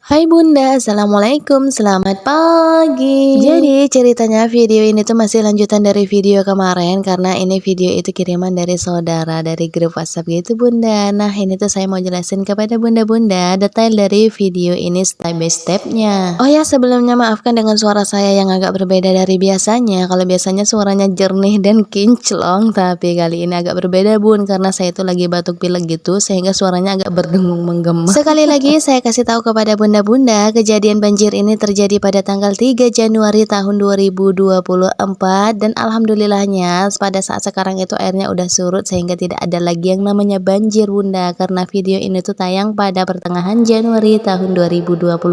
Hai Bunda, Assalamualaikum, selamat pagi. Jadi ceritanya video ini tuh masih lanjutan dari video kemarin karena ini video itu kiriman dari saudara dari grup WhatsApp gitu Bunda. Nah ini tuh saya mau jelasin kepada Bunda-Bunda detail dari video ini step by stepnya. Oh ya sebelumnya maafkan dengan suara saya yang agak berbeda dari biasanya. Kalau biasanya suaranya jernih dan kinclong, tapi kali ini agak berbeda Bun karena saya itu lagi batuk pilek gitu sehingga suaranya agak berdengung menggema. Sekali lagi saya kasih tahu kepada Bunda, kejadian banjir ini terjadi pada tanggal 3 Januari tahun 2024 dan alhamdulillahnya pada saat sekarang itu airnya udah surut sehingga tidak ada lagi yang namanya banjir Bunda karena video ini tuh tayang pada pertengahan Januari tahun 2024.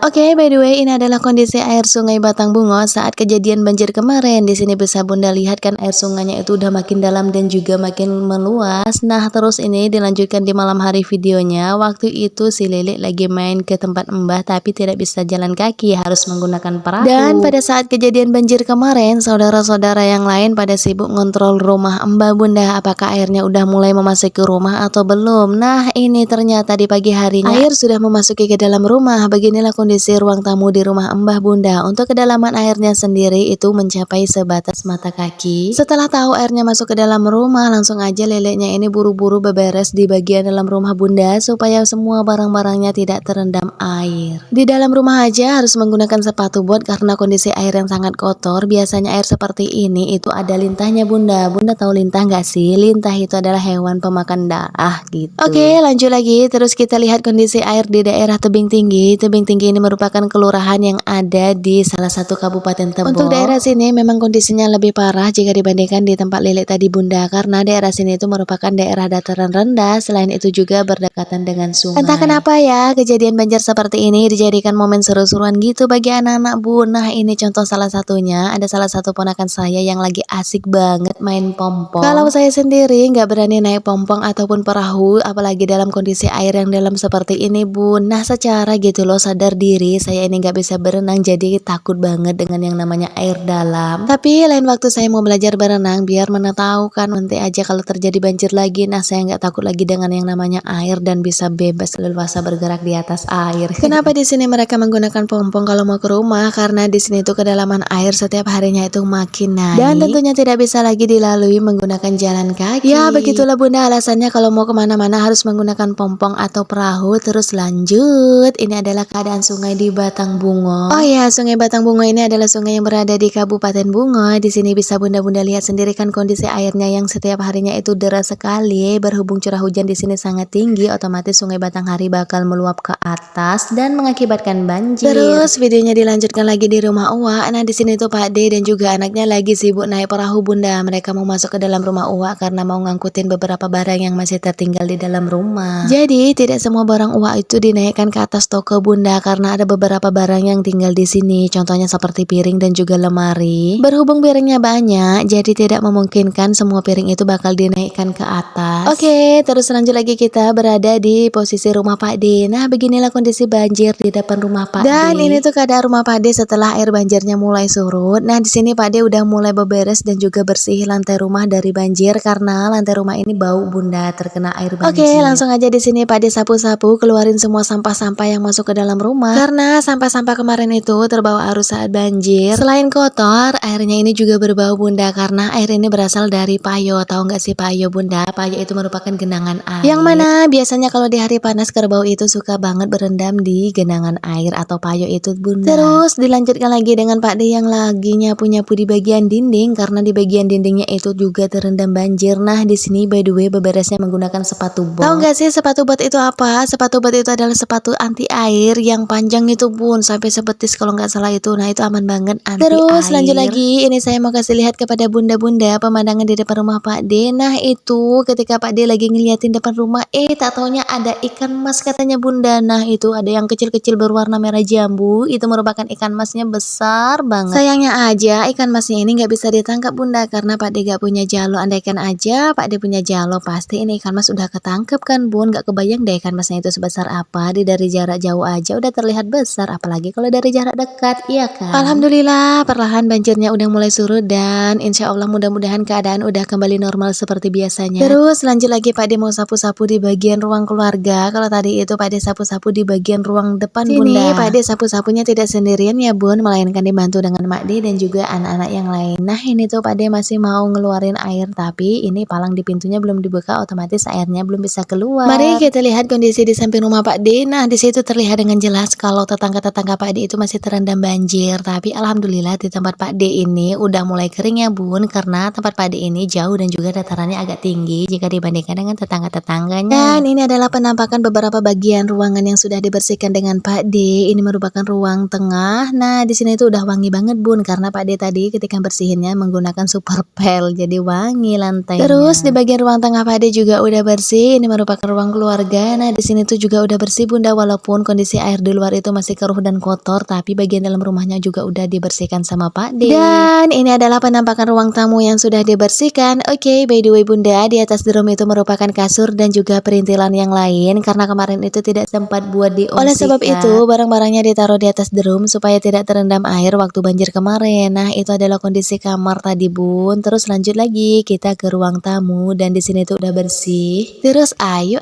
Oke, by the way ini adalah kondisi air Sungai Batang Bungo saat kejadian banjir kemarin. Di sini bisa Bunda lihat kan air sungainya itu udah makin dalam dan juga makin meluas. Nah, terus ini dilanjutkan di malam hari videonya. Waktu itu si Lili lagi main ke tempat Mbah tapi tidak bisa jalan kaki, harus menggunakan perahu. Dan pada saat kejadian banjir kemarin, saudara-saudara yang lain pada sibuk ngontrol rumah Mbah Bunda, apakah airnya udah mulai memasuki rumah atau belum. Nah, ini ternyata di pagi harinya air sudah memasuki ke dalam rumah. Beginilah kondisi ruang tamu di rumah Mbah Bunda. Untuk kedalaman airnya sendiri itu mencapai sebatas mata kaki. Setelah tahu airnya masuk ke dalam rumah, langsung aja leleknya ini buru-buru beberes di bagian dalam rumah Bunda supaya semua barang-barangnya tidak terendam air. Di dalam rumah aja harus menggunakan sepatu bot karena kondisi air yang sangat kotor. Biasanya air seperti ini itu ada lintahnya Bunda. Bunda tahu lintah nggak sih? Lintah itu adalah hewan pemakan darah gitu. Oke, lanjut lagi. Terus kita lihat kondisi air di daerah Tebing Tinggi. Tebing Tinggi ini merupakan kelurahan yang ada di salah satu kabupaten Tebo. Untuk daerah sini memang kondisinya lebih parah jika dibandingkan di tempat Lilik tadi Bunda karena daerah sini itu merupakan daerah dataran rendah. Selain itu juga berdekatan dengan sungai. Entah kenapa ya, kejadian banjir seperti ini dijadikan momen seru-seruan gitu bagi anak-anak Bun. Nah ini contoh salah satunya, ada salah satu ponakan saya yang lagi asik banget main pompong. Kalau saya sendiri nggak berani naik pompong ataupun perahu, apalagi dalam kondisi air yang dalam seperti ini Bun. Nah secara gitu loh sadar diri, saya ini nggak bisa berenang jadi takut banget dengan yang namanya air dalam. Tapi lain waktu saya mau belajar berenang biar mana tahu kan nanti aja kalau terjadi banjir lagi. Nah saya nggak takut lagi dengan yang namanya air dan bisa bebas leluasa bergerak di atas air. Kenapa di sini mereka menggunakan pompong kalau mau ke rumah? Karena di sini tuh kedalaman air setiap harinya itu makin naik dan tentunya tidak bisa lagi dilalui menggunakan jalan kaki. Ya begitulah Bunda alasannya kalau mau kemana-mana harus menggunakan pompong atau perahu. Terus lanjut, ini adalah keadaan sungai di Batang Bungo. Oh ya, Sungai Batang Bungo ini adalah sungai yang berada di Kabupaten Bungo. Di sini bisa Bunda-Bunda lihat sendiri kan kondisi airnya yang setiap harinya itu deras sekali. Berhubung curah hujan di sini sangat tinggi, otomatis Sungai Batanghari bakal meluap ke atas dan mengakibatkan banjir. Terus videonya dilanjutkan lagi di rumah Uwa. Nah di sini tuh Pak D dan juga anaknya lagi sibuk naik perahu Bunda. Mereka mau masuk ke dalam rumah Uwa karena mau ngangkutin beberapa barang yang masih tertinggal di dalam rumah. Jadi tidak semua barang Uwa itu dinaikkan ke atas toko Bunda karena ada beberapa barang yang tinggal di sini. Contohnya seperti piring dan juga lemari. Berhubung piringnya banyak, jadi tidak memungkinkan semua piring itu bakal dinaikkan ke atas. Oke, terus lanjut lagi kita berada di posisi rumah Pak D. Nah beginilah kondisi banjir di depan rumah Pak D. Dan ini tuh keadaan rumah Pak D setelah air banjirnya mulai surut. Nah di sini Pak D udah mulai beberes dan juga bersih lantai rumah dari banjir karena lantai rumah ini bau Bunda terkena air banjir. Oke, langsung aja di sini Pak D sapu-sapu keluarin semua sampah-sampah yang masuk ke dalam rumah karena sampah-sampah kemarin itu terbawa arus saat banjir. Selain kotor, airnya ini juga berbau Bunda karena air ini berasal dari payo. Tahu nggak sih payo Bunda? Payo itu merupakan genangan air. Yang mana biasanya kalau di hari panas kerbau itu suka banget berendam di genangan air atau payo itu Bunda. Terus dilanjutkan lagi dengan Pak D yang lagi nyapu-nyapu di bagian dinding karena di bagian dindingnya itu juga terendam banjir. Nah di sini by the way beberesnya menggunakan sepatu bot. Tahu nggak sih sepatu bot itu apa? Sepatu bot itu adalah sepatu anti air yang panjang itu Bun sampai sebetis kalau nggak salah itu. Nah itu aman banget anti air. Terus lanjut lagi, ini saya mau kasih lihat kepada Bunda-Bunda pemandangan di depan rumah Pak D. Nah itu ketika Pak D lagi ngeliatin depan rumah, tak taunya ada ikan mas katanya Bunda. Nah itu ada yang kecil-kecil berwarna merah jambu, itu merupakan ikan masnya besar banget. Sayangnya aja ikan masnya ini nggak bisa ditangkap Bunda karena Pak D gak punya jalo. Andaikan aja Pak D punya jalo pasti ini ikan mas udah ketangkep kan Bun. Gak kebayang deh ikan masnya itu sebesar apa. Dari jarak jauh aja udah terlihat besar, apalagi kalau dari jarak dekat, iya kan? Alhamdulillah perlahan banjirnya udah mulai surut dan insya Allah mudah-mudahan keadaan udah kembali normal seperti biasanya. Terus lanjut lagi Pak D mau sapu-sapu di bagian ruang keluarga. Kalau tadi itu Pak D sapu-sapu di bagian ruang depan Bunda. Pak De sapu-sapunya tidak sendirian ya Bun, melainkan dibantu dengan Mak De dan juga anak-anak yang lain. Nah ini tuh Pak De masih mau ngeluarin air, tapi ini palang di pintunya belum dibuka, otomatis airnya belum bisa keluar. Mari kita lihat kondisi di samping rumah Pak De. Nah di situ terlihat dengan jelas kalau tetangga-tetangga Pak De itu masih terendam banjir, tapi alhamdulillah di tempat Pak De ini udah mulai kering ya Bun, karena tempat Pak De ini jauh dan juga datarannya agak tinggi jika dibandingkan dengan tetangga-tetangganya. Dan ini adalah penampakan beberapa bagian ruangan yang sudah dibersihkan dengan Pak D. Ini merupakan ruang tengah. Nah, di sini tuh udah wangi banget Bun, karena Pak D tadi ketika bersihinnya menggunakan super pel, jadi wangi lantainya. Terus di bagian ruang tengah Pak D juga udah bersih. Ini merupakan ruang keluarga. Nah, di sini tuh juga udah bersih Bunda, walaupun kondisi air di luar itu masih keruh dan kotor, tapi bagian dalam rumahnya juga udah dibersihkan sama Pak D. Dan ini adalah penampakan ruang tamu yang sudah dibersihkan. Oke, by the way Bunda, di atas drum itu merupakan kasur dan juga perintilan yang lain, karena kemarin itu tidak sempat buat diungsikan. Oleh sebab itu, barang-barangnya ditaruh di atas drum supaya tidak terendam air waktu banjir kemarin. Nah, itu adalah kondisi kamar tadi Bun. Terus lanjut lagi kita ke ruang tamu, dan di sini tuh udah bersih. Terus ayo,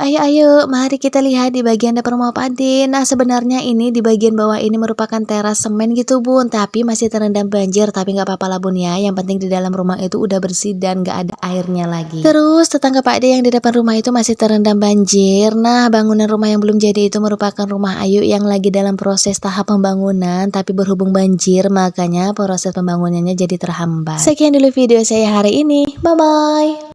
mari kita lihat di bagian dapur rumah Pak De. Nah, sebenarnya ini di bagian bawah ini merupakan teras semen gitu Bun, tapi masih terendam banjir, tapi nggak apa-apa lah Bun ya. Yang penting di dalam rumah itu udah bersih dan nggak ada airnya lagi. Terus tetangga Pak De yang di depan rumah itu masih terendam banjir. Nah, bangunan rumah yang belum jadi itu merupakan rumah Ayu yang lagi dalam proses tahap pembangunan, tapi berhubung banjir makanya proses pembangunannya jadi terhambat. Sekian dulu video saya hari ini. Bye bye.